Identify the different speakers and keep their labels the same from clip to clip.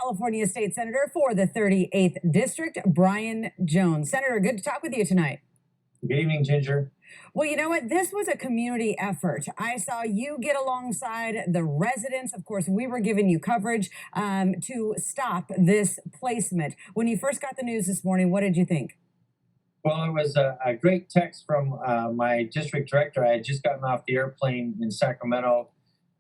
Speaker 1: California State Senator for the 38th District, Brian Jones. Senator, good to talk with you tonight.
Speaker 2: Good evening, Ginger.
Speaker 1: Well, you know what? This was a community effort. I saw you get alongside the residents. Of course, we were giving you coverage to stop this placement. When you first got the news this morning, what did you think?
Speaker 2: Well, it was a great text from my district director. I had just gotten off the airplane in Sacramento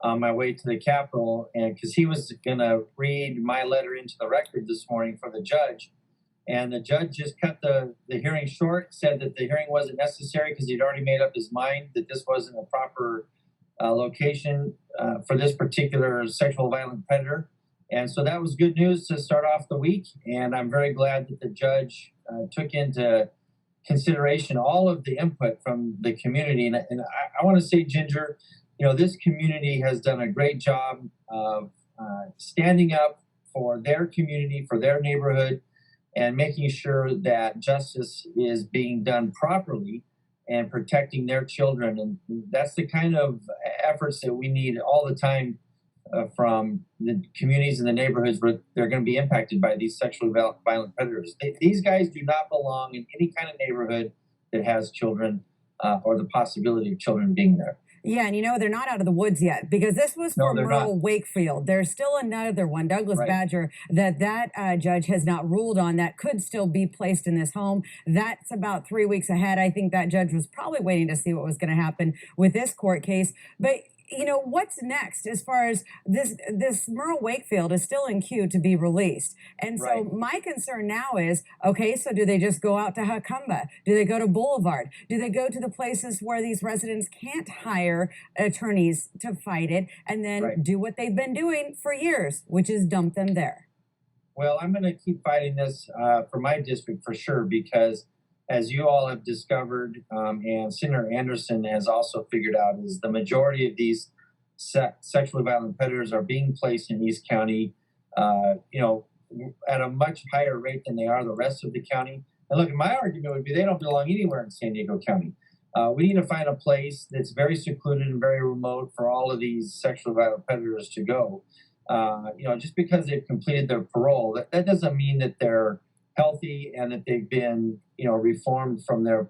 Speaker 2: on my way to the Capitol, and because he was going to read my letter into the record this morning for the judge. And the judge just cut the hearing short, said that the hearing wasn't necessary because he'd already made up his mind that this wasn't a proper location for this particular sexual violent predator. And so that was good news to start off the week. And I'm very glad that the judge took into consideration all of the input from the community. And I want to say, Ginger, you know, this community has done a great job of standing up for their community, for their neighborhood, and making sure that justice is being done properly and protecting their children. And that's the kind of efforts that we need all the time from the communities and the neighborhoods where they're going to be impacted by these sexually violent predators. These guys do not belong in any kind of neighborhood that has children or the possibility of children being there.
Speaker 1: Yeah, and you know, they're not out of the woods yet because this was for Merle Wakefield. There's still another one, Douglas Badger, that judge has not ruled on that could still be placed in this home. That's about 3 weeks ahead. I think that judge was probably waiting to see what was going to happen with this court case. But you know, what's next as far as this Merle Wakefield is still in queue to be released. And so my concern now is, okay, so do they just go out to Jacumba? Do they go to Boulevard? Do they go to the places where these residents can't hire attorneys to fight it and then do what they've been doing for years, which is dump them there?
Speaker 2: Well, I'm going to keep fighting this for my district for sure, because as you all have discovered, and Senator Anderson has also figured out, is the majority of these sexually violent predators are being placed in East County, you know, at a much higher rate than they are the rest of the county. And look, my argument would be they don't belong anywhere in San Diego County. We need to find a place that's very secluded and very remote for all of these sexually violent predators to go. You know, just because they've completed their parole, that doesn't mean that they're healthy and that they've been, you know, reformed from their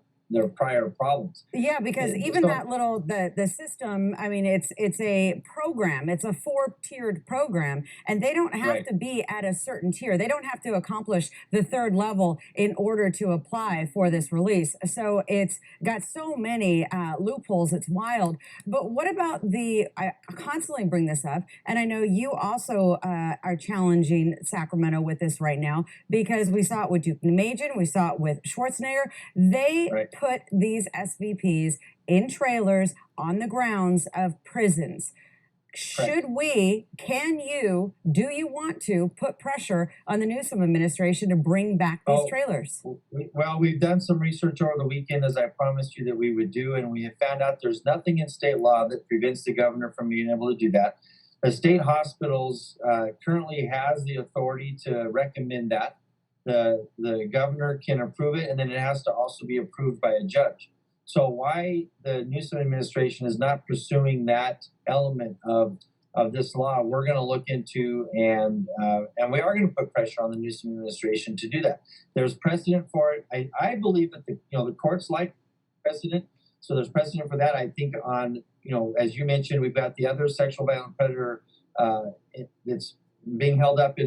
Speaker 2: prior problems.
Speaker 1: Yeah, because even that little the system, I mean, it's a program, it's a 4-tiered program, and they don't have to be at a certain tier. They don't have to accomplish the 3rd level in order to apply for this release. So it's got so many loopholes, it's wild. But what about I constantly bring this up, and I know you also are challenging Sacramento with this right now, because we saw it with Duke Nemajan, we saw it with Schwarzenegger. They put these SVPs in trailers on the grounds of prisons. Should we, do you want to put pressure on the Newsom administration to bring back these trailers?
Speaker 2: Well, we've done some research over the weekend, as I promised you that we would do, and we have found out there's nothing in state law that prevents the governor from being able to do that. The state hospitals currently has the authority to recommend that. The governor can approve it, and then it has to also be approved by a judge. So why the Newsom administration is not pursuing that element of this law, we're going to look into, and we are going to put pressure on the Newsom administration to do that. There's precedent for it. I believe that the courts like precedent, so there's precedent for that. I think on, you know, as you mentioned, we've got the other sexual violent predator that's being held up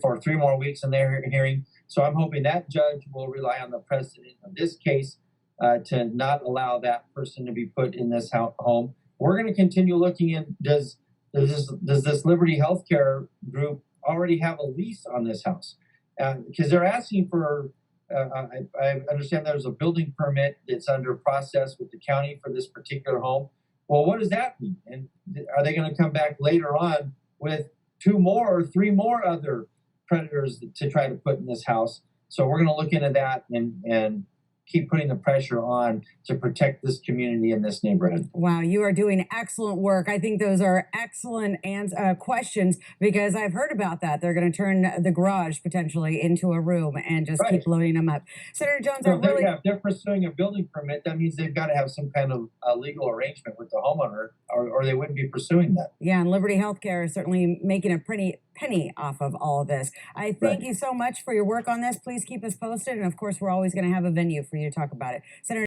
Speaker 2: for 3 more weeks in their hearing. So I'm hoping that judge will rely on the precedent of this case to not allow that person to be put in this home. We're going to continue looking in, does this Liberty Healthcare group already have a lease on this house? Because they're asking for, I understand there's a building permit that's under process with the county for this particular home. Well, what does that mean? And are they going to come back later on with 2 more or 3 more other predators to try to put in this house? So we're going to look into that and keep putting the pressure on to protect this community in this neighborhood.
Speaker 1: Wow, you are doing excellent work. I think those are excellent questions, because I've heard about that. They're going to turn the garage potentially into a room and just keep loading them up. Senator Jones,
Speaker 2: so if they're pursuing a building permit, that means they've got to have some kind of legal arrangement with the homeowner or they wouldn't be pursuing that.
Speaker 1: Yeah, and Liberty Healthcare is certainly making a pretty penny off of all of this. I thank
Speaker 2: Right.
Speaker 1: you so much for your work on this. Please keep us posted. And of course, we're always going to have a venue for you to talk about it. Senator